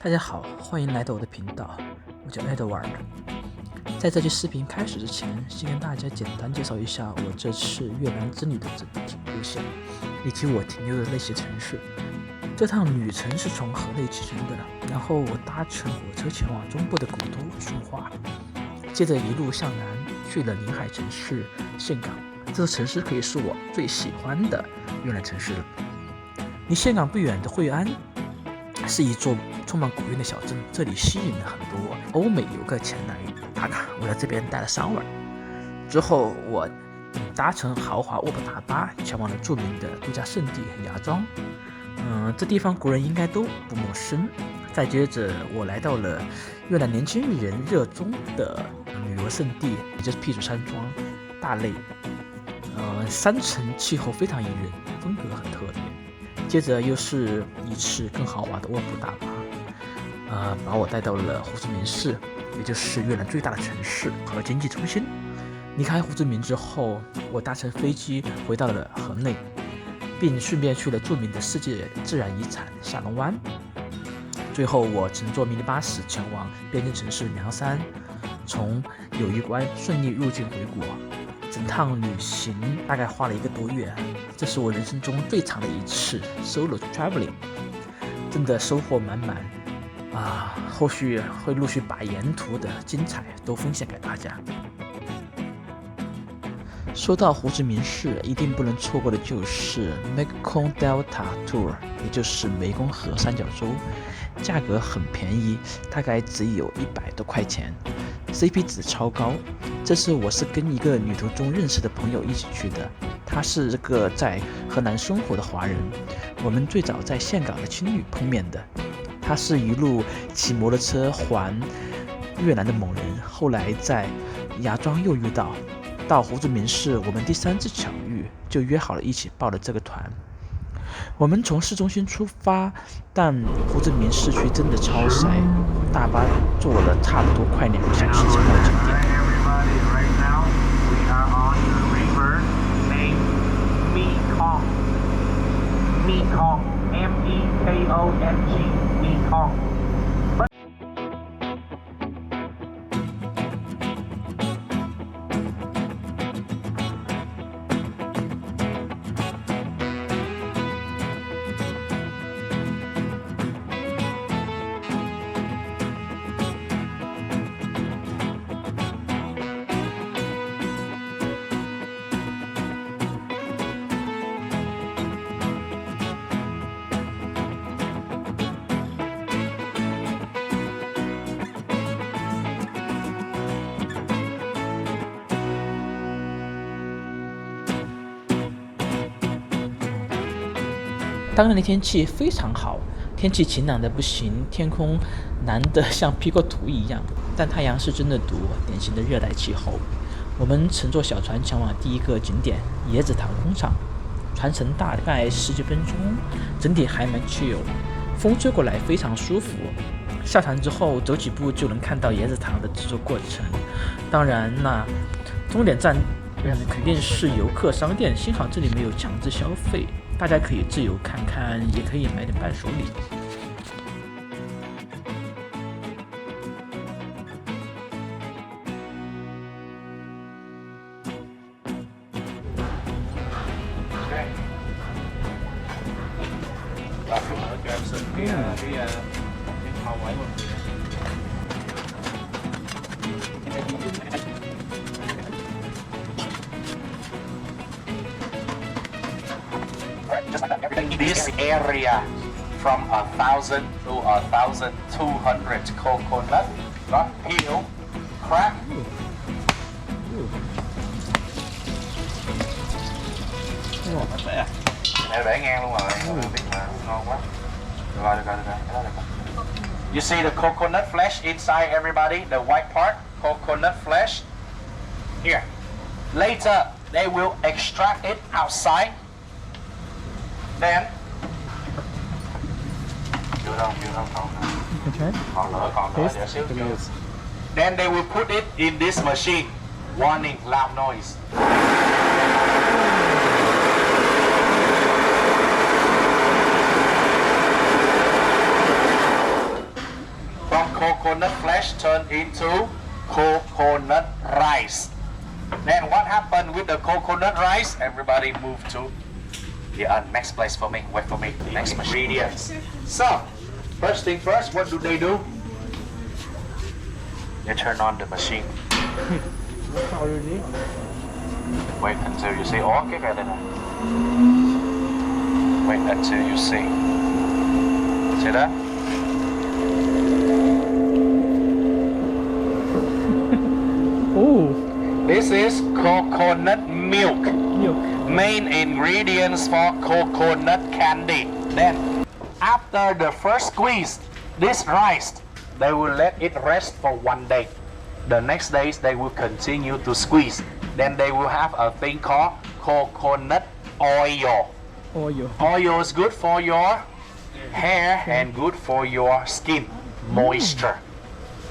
大家好，欢迎来到我的频道，我叫 Edward。在这期视频开始之前，先跟大家简单介绍一下我这次越南之旅的整体路线，以及我停留的那些城市。这趟旅程是从河内启程的，然后我搭乘火车前往中部的古都顺化，接着一路向南去了临海城市岘港。这座城市可以是我最喜欢的越南城市了。离岘港不远的惠安是一座充满古韵的小镇，这里吸引了很多欧美游客前来打卡。我在这边待了3晚，之后我搭乘豪华卧铺大巴前往了著名的度假胜地芽庄。这地方国人应该都不陌生。再接着我来到了越南年轻人热衷的旅游胜地，也就是避暑山庄大类。山城气候非常宜人，风格很特别。接着又是一次更豪华的卧铺大巴，把我带到了胡志明市，也就是越南最大的城市和经济中心。离开胡志明之后，我搭乘飞机回到了河内，并顺便去了著名的世界自然遗产下龙湾。最后我乘坐迷你巴士前往边境城市凉山，从友谊关顺利入境回国。整趟旅行大概花了1个多月，这是我人生中最长的一次 solo traveling， 真的收获满满后续会陆续把沿途的精彩都分享给大家。说到胡志明市，一定不能错过的就是 Mekong Delta Tour， 也就是湄公河三角洲，价格很便宜，大概只有100多块钱。CP 值超高。这次我是跟一个旅途中认识的朋友一起去的，他是个在河南生活的华人，我们最早在岘港的青旅碰面的。他是一路骑摩托车环越南的猛人，后来在芽庄又遇到，到胡志明市我们第3次巧遇，就约好了一起报了这个团。我们从市中心出发，但胡志明市区真的超塞，大巴坐了差不多快2个小时才到景点。Mekong, M-E-K-O-N-G, Mekong. 当日的天气非常好，天气晴朗的不行，天空蓝得像 P 过图一样，但太阳是真的毒，典型的热带气候。我们乘坐小船前往第一个景点椰子塘工厂，船程大概10几分钟，整体还蛮 chill， 风吹过来非常舒服。下船之后走几步就能看到椰子塘的制作过程。当然终点站肯定是游客商店，幸好这里没有强制消费，大家可以自由看看，也可以买点伴手礼。This area from 1,000 to 1,200 coconut, not peel, crack. Để ngang luôn rồi, biết mà ngon quá. Được rồi. You see the coconut flesh inside, everybody? The white part, coconut flesh. Here. Later, they will extract it outside. Then Then they will put it in this machine. Warning, loud noise. from coconut flesh turned into coconut rice. Then what happened with the coconut rice? Everybody move to the next place for me. Wait for me. Next ingredients. So, first thing first, what do? They turn on the machine. Wait until you see. Oh, okay, wait until you see. See that? Oh. This is coconut milk. Main ingredients for coconut candy. Then, after the first squeeze, this rice, they will let it rest for 1 day. The next days, they will continue to squeeze. Then they will have a thing called coconut oil. Oil is good for your hair and good for your skin, moisture.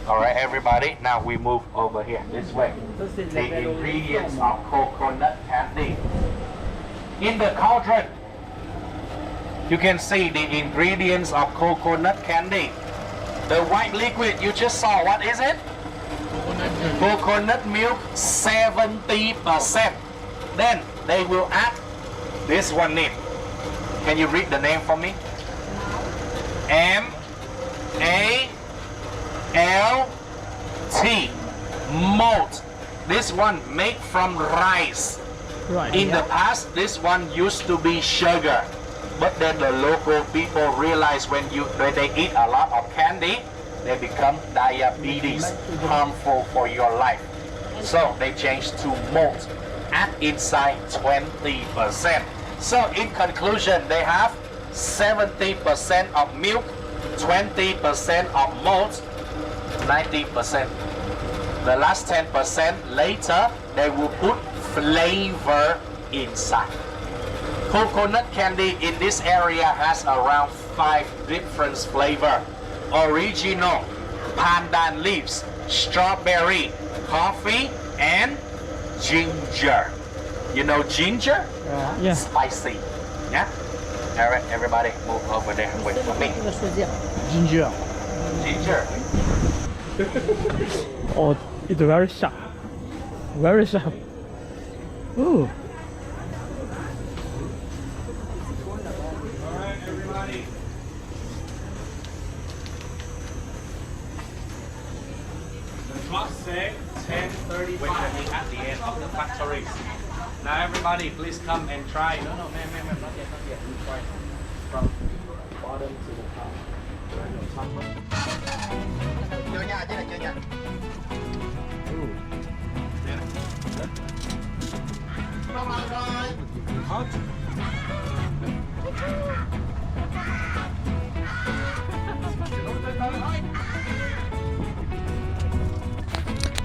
All right, everybody. Now we move over here this way. The ingredients of coconut candy. In the cauldron, you can see the ingredients of coconut candy. The white liquid you just saw, what is it? Coconut milk, 70%. Then they will add this one in. Can you read the name for me? M-A-L-T. Malt. This one made from rice. In the past, this one used to be sugar. But then the local people realize when they eat a lot of candy, they become diabetes, harmful for your life. So they changed to malt. Add inside 20%. So in conclusion, they have 70% of milk, 20% of malt, 90%. The last 10% later, they will put flavor inside. Coconut candy in this area has around 5 different flavors. Original, pandan leaves, strawberry, coffee, and ginger. You know ginger? Yeah. Spicy. Yeah? Alright, everybody move over there and wait for me. Ginger. Ginger. Oh, it's very sharp. Very sharp. Ooh. Alright, everybody. The clock says 10:35 at the end of the factories. Now everybody, please come and try. No, ma'am, not yet. We try from bottom to the top. Chưa nha, chứ là chưa nha. Hot.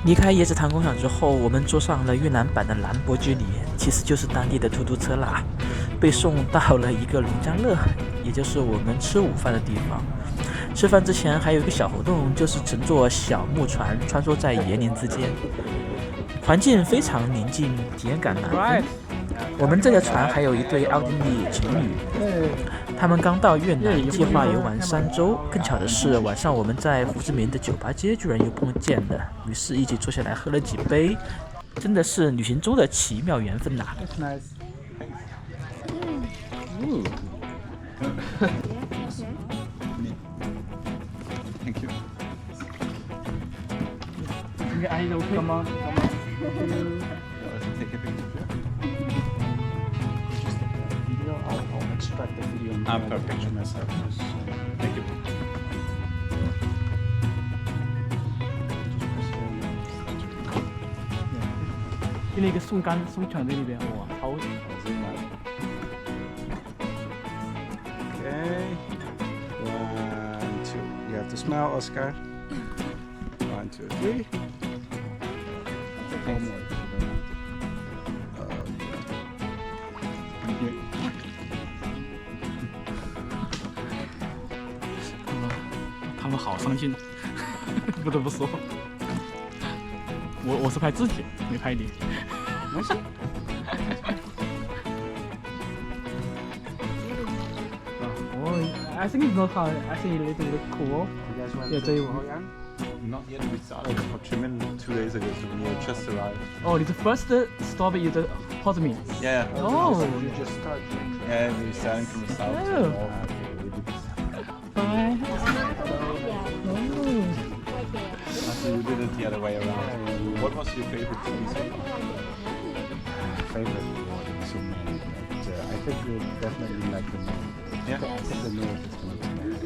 离开椰子糖工厂之后，我们坐上了越南版的兰博基尼，其实就是当地的出租车啦，被送到了一个农家乐，也就是我们吃午饭的地方。吃饭之前还有一个小活动，就是乘坐小木船穿梭在椰林之间，环境非常宁静，体验感满分。我们这个船还有一对奥地利情侣，他们刚到越南，计划游玩3周。更巧的是，晚上我们在胡志明的酒吧街居然又碰见了，于是一起坐下来喝了几杯，真的是旅行中的奇妙缘分呐。Thank you. Come on. Take a picture. I'll extract the video and Perfect. myself. Thank you. 就那个送船队那边，哇，超。 Okay. 1, 2. You have to smile, Oscar. 1, 2, 3. One more. 他们好伤心，不得不说，我是拍肢体，没拍你。没事。我 I think it's not hard. I think it's a little bit cool. You guys went Yeah, to they- Hoi An? Not yet. We started in Ho Chi Minh 2 days ago, so we just arrived. Oh, the first stop is the Ho Chi Minh. Yeah. Oh. You just started. Yeah, we're starting from the south to Oh. the north. Bye. Actually, we did it the other way around. What was your favorite place? Favorite so many, but I think you definitely like the north. Yeah. I think the north is much better. I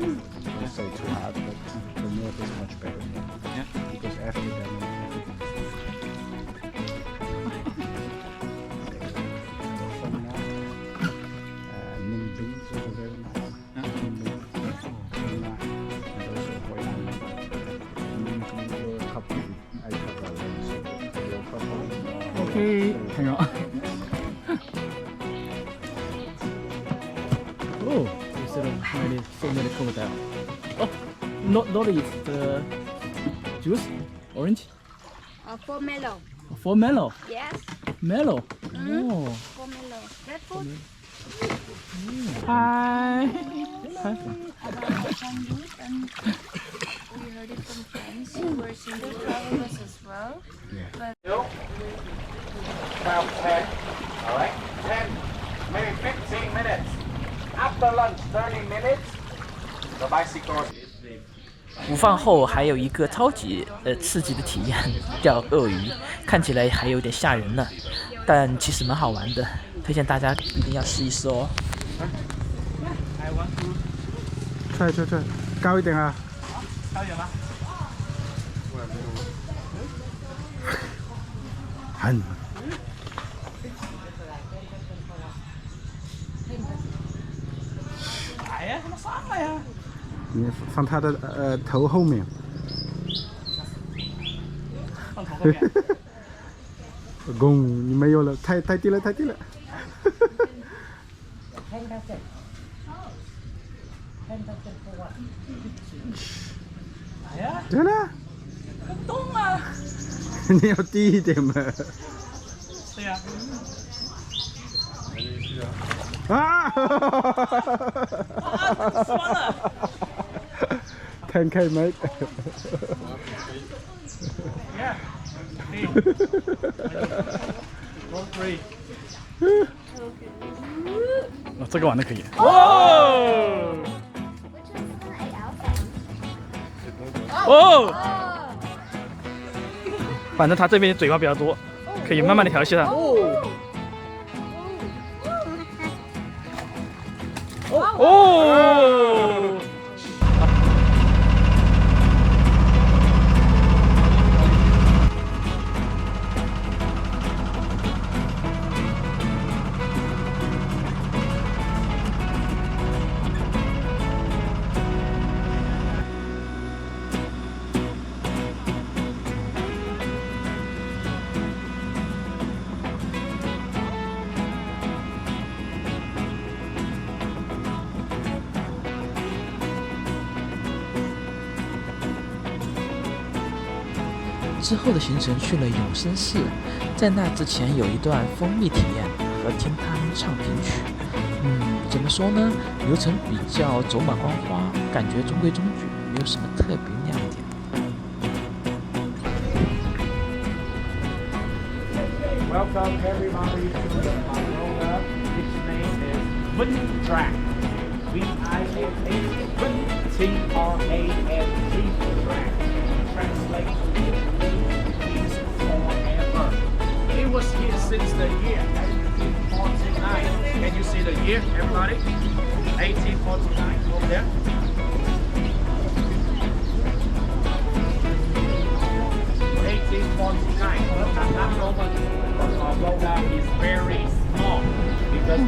won't say too hard, but the north is much better. Yeah. Because after that, Ninh Bình is also very nice. Ninh Bình, and also Hoi An. Ninh Bình were a couple. I couple so they were a couple. Okay. Hang on. Oh, instead of so many crocodile. Oh, not it's the juice, orange, For mellow. for mellow, Yes, mellow. Oh, for mellow. Red food. hi. Hi. We heard it from friends who were single travelers as well. About 10. All right? 10, maybe 15 minutes. After lunch, 30 minutes. The bicycle. 午饭后还有一个超级刺激的体验，钓鳄鱼，看起来还有点吓人呢，但其实蛮好玩的，推荐大家一定要试一试哦。踹，高一点啊！高一点吗？很。哎呀，他妈上来呀！你放它的头后面。放头后面。公，你没有了，太低了，太低了。哎呀，真的？不动啊！你要低一点嘛。对呀。啊酸了。10K mate。Yeah. Go free. 哦，这个玩的可以。哦。哦。反正他这边嘴巴比较多，可以慢慢的调戏他。哦。之后的行程去了永生寺，在那之前有一段蜂蜜体验和听他们唱评曲。怎么说呢？流程比较走马观花，感觉中规中矩，没有什么特别亮点。Welcome everybody to the Palona. Its name is Vinh Tran. V-I-N-A, Vinh, T-R-A-N-G, Tran. Translate means forever. It was here since the year 1849. Can you see the year, everybody? 1849, over there. But not Roman. Roma is very small because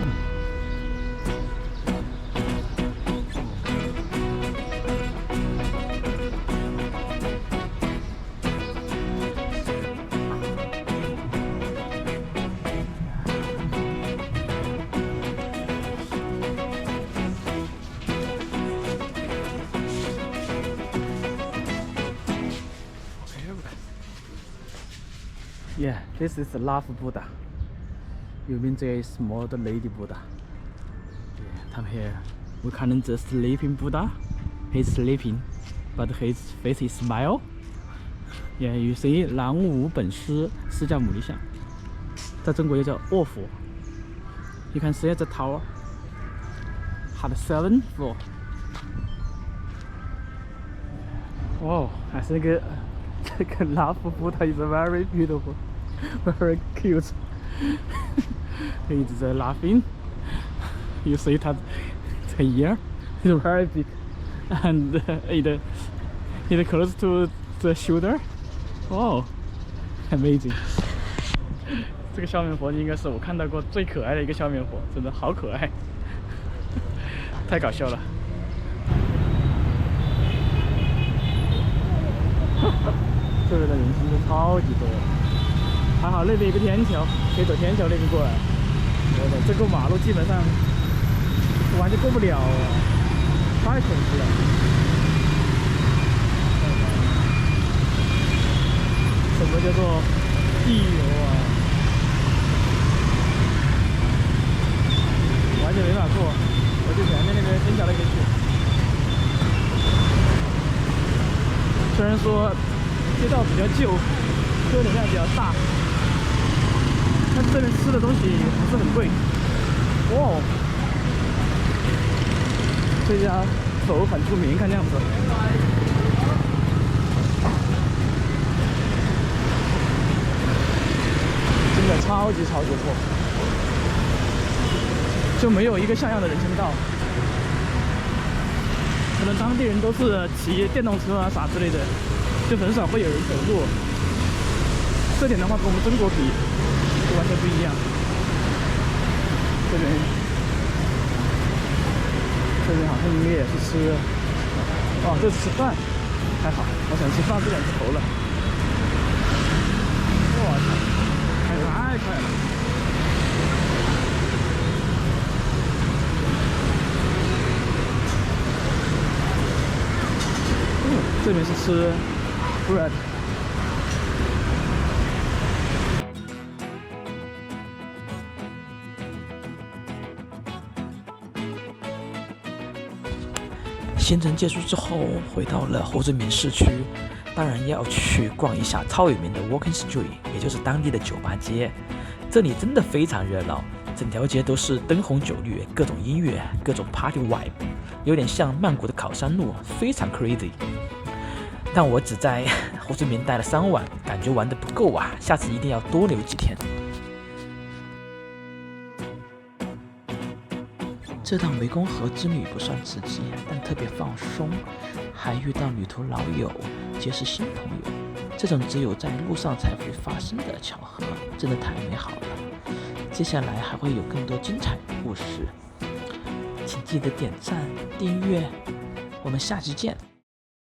Yeah, this is the love Buddha. You mean there is more the lady Buddha? Yeah, come here. we can the sleeping Buddha. He's sleeping, but his face is smile. Yeah, you see 南无本师释迦牟尼像，在中国又叫卧佛。You can see the tower had 7 floors. Wow, I think 这个拉夫Buddha is very beautiful, very cute. He's laughing. You see that the ear is very big, and it close to the shoulder. Wow, amazing. 这个笑面佛应该是我看到过最可爱的一个笑面佛，真的好可爱，太搞笑了。这边的人真的超级多，还好那边有个天桥，可以走天桥那边过来。我的这个马路基本上完全过不了啊，太恐怖了。什么叫做地游啊？完全没法过，我就前面那边天桥那边去。虽然说街道比较旧，车流量比较大，但这边吃的东西不是很贵。哇，这家手很出名，看这样子。真的超级破，就没有一个像样的人行道。可能当地人都是骑电动车啊啥之类的，就很少会有人走路。这点的话跟我们中国比就完全不一样。这边好像应该也是吃，哦，这是吃饭，还好，我想吃饭不想吃头了。我操，开得太快了！这边是吃 bread。行程结束之后，回到了胡志明市区，当然要去逛一下超有名的 Walking Street， 也就是当地的酒吧街。这里真的非常热闹，整条街都是灯红酒绿，各种音乐，各种 party vibe， 有点像曼谷的考山路，非常 crazy。但我只在胡志明待了3晚，感觉玩得不够啊，下次一定要多留几天。这趟湄公河之旅不算刺激，但特别放松，还遇到旅途老友，结识新朋友，这种只有在路上才会发生的巧合，真的太美好了。接下来还会有更多精彩的故事，请记得点赞、订阅，我们下期见。